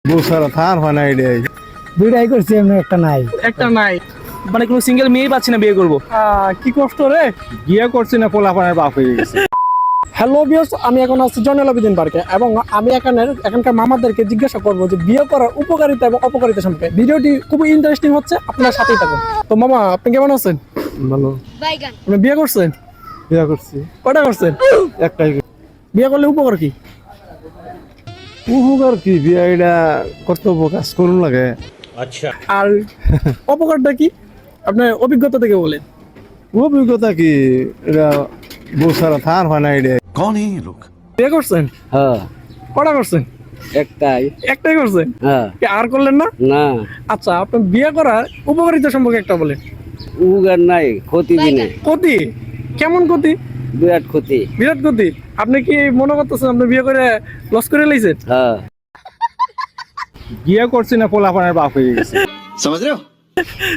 বুসারা থার হয় না এটাই দুইটাই করছি এমনি একটা নাই একটা নাই মানে কোনো সিঙ্গেল মেয়ে পাচ্ছি না বিয়ে করবো। কি কষ্ট রে। বিয়ে করছি না পোলাপানের বাপ হয়ে গেছে। হ্যালো ভিউয়ার্স, আমি এখন আছি জয়নুল আবেদিন পার্কে এবং আমি এখানকার মামাদেরকে জিজ্ঞাসা করবো যে বিয়ে করার উপকারিতা এবং অপকারিতা সম্পর্কে। ভিডিওটি খুবই ইন্টারেস্টিং হচ্ছে, আপনার সাথেই থাকুন। তো মামা, আপনি কেমন আছেন? ভালো। আপনি বিয়ে করছেন? বিয়ে করছি কয়টা করছেন? একটাই। বিয়ে করলে উপকার কি? উপকার কি, বিয়ে এটা কর্তব্য কাজ করুন লাগে। আর অপকারটা কি আপনার অভিজ্ঞতা থেকে বলেন। অভিজ্ঞতা কি, এটা বুসারা থার হয় না এটাই। कौन है ये लोग? বিয়ে করছেন? হ্যাঁ কয়টা করছেন? একটাই। একটাই করছেন? হ্যাঁ কি আর করলেন না? না আচ্ছা, আপনি বিয়ে করার উপকারিতা সম্পর্কে একটা বলেন। উগার নাই, ক্ষতি দিনে ক্ষতি? কেমন ক্ষতি? বিরাট ক্ষতি। বিরাট ক্ষতি। আপনি কি মনে করতেছেন আপনি বিয়ে করে লস করে লাইছেন? হ্যাঁ বিয়ে করছি না পোলাপানের বাপ হয়ে গেছে। समझ रहे हो?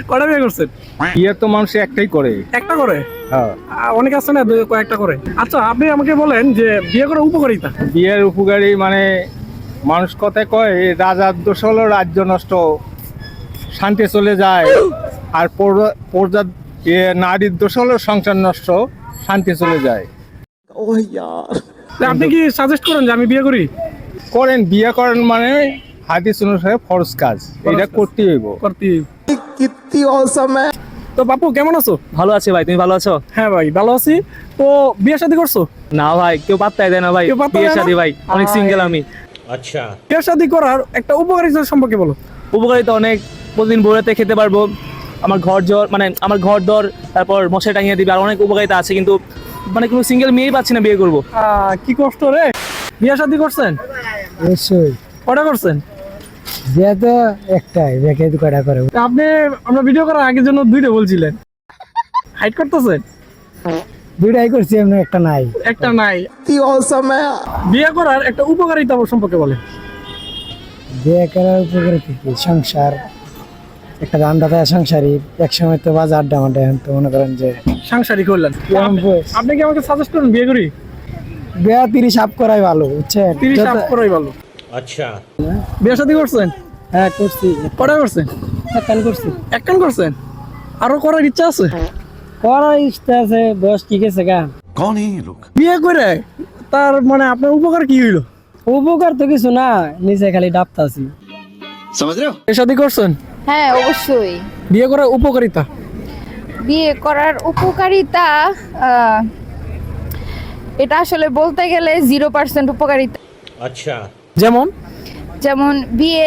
কয়টা বিয়ে করছেন? বিয়ে তো মানুষ একটাই করে। একটা করে? হ্যাঁ। অনেক আছে না কয়েকটা করে। আচ্ছা, আপনি আমাকে বলেন যে বিয়ে করার উপকারিতা। বিয়ের উপকারী মানে মানুষ কথায় কয় রাজার দোষ হলো রাজ্য নষ্ট, শান্তি চলে যায়। আর প্রজা নারীর দোষ হলো সংসার নষ্ট, শান্তি চলে যায়। তা আপনি কি সাজেস্ট করেন যে আমি বিয়ে করি? করেন, বিয়ে করেন মানে হাদিস অনুসারে ফরজ কাজ, এটা কাজ। করতে হইব। তো বাপু, কেমন আছো? ভালো আছে ভাই, তুমি ভালো আছো? হ্যাঁ ভাই, ভালো আছি। তো বিয়ে শাদী করছো? না ভাই, কেউ পাত্তাই দেয় না ভাই। কেউ পাত্তা বিয়ে দেয় না? শাদী ভাই, অনেক সিঙ্গেল আমি। বিয়ে শাদী করার একটা উপকারিতা সম্পর্কে বলো। উপকারিতা অনেক, প্রতিদিন ভোরেতে খেতে পারবো, আমার ঘর দর, তারপর মশাই টাঙিয়ে দিবে, আর অনেক উপকারিতা আছে, কিন্তু মানে কোনো সিঙ্গেল মেয়েই পাচ্ছি না বিয়ে করবো। কি কষ্ট রে। বিয়ে শাদী করছেন? অবশ্যই। কয়টা করছেন? বিয়ে তো একটাই, দেখে কয়টা করে। তা আপনি আমরা ভিডিও করার আগের জন্য দুইটা বলছিলেন, হাইড করতেছেন? দুইটাই করছি এমনি একটা নাই। একটা নাই। বিয়ে করার একটা উপকারিতা সম্পর্কে বলে। বিয়ে করার উপকারিতা কি? সংসার, একটা দান্দাতা সংসারী। এক সময় তো বাজার আড্ডা মাড্ডা, এখন তো মনে করেন যে সাংসারিক হলেন। আপনি কি আমাকে সাজেস্ট করেন বিয়ে করি? বিয়ে 30 আপ করাই ভালো, বুঝছেন? 30 আপ করাই ভালো। আচ্ছা, বিয়ে শাদী করছেন? হ্যাঁ করছি, কটা করছেন? একখান করছি। একখান করছেন? আরো করার ইচ্ছা আছে? করার ইচ্ছা আছে, বয়স কি গেছে গা। कौन है ये लोग? বিয়ে করে তার মানে আপনার উপকার কি হইলো? উপকার তো কিছু না, নিচে খালি ডাবতাছি। समझ रहे हो? বিয়ে শাদী করছেন? হ্যাঁ অবশ্যই। বিয়ে করার উপকারিতা? বিয়ে করার উপকারিতা এটা আসলে বলতে গেলে 0% উপকারিতা। যেমন? যেমন বিয়ে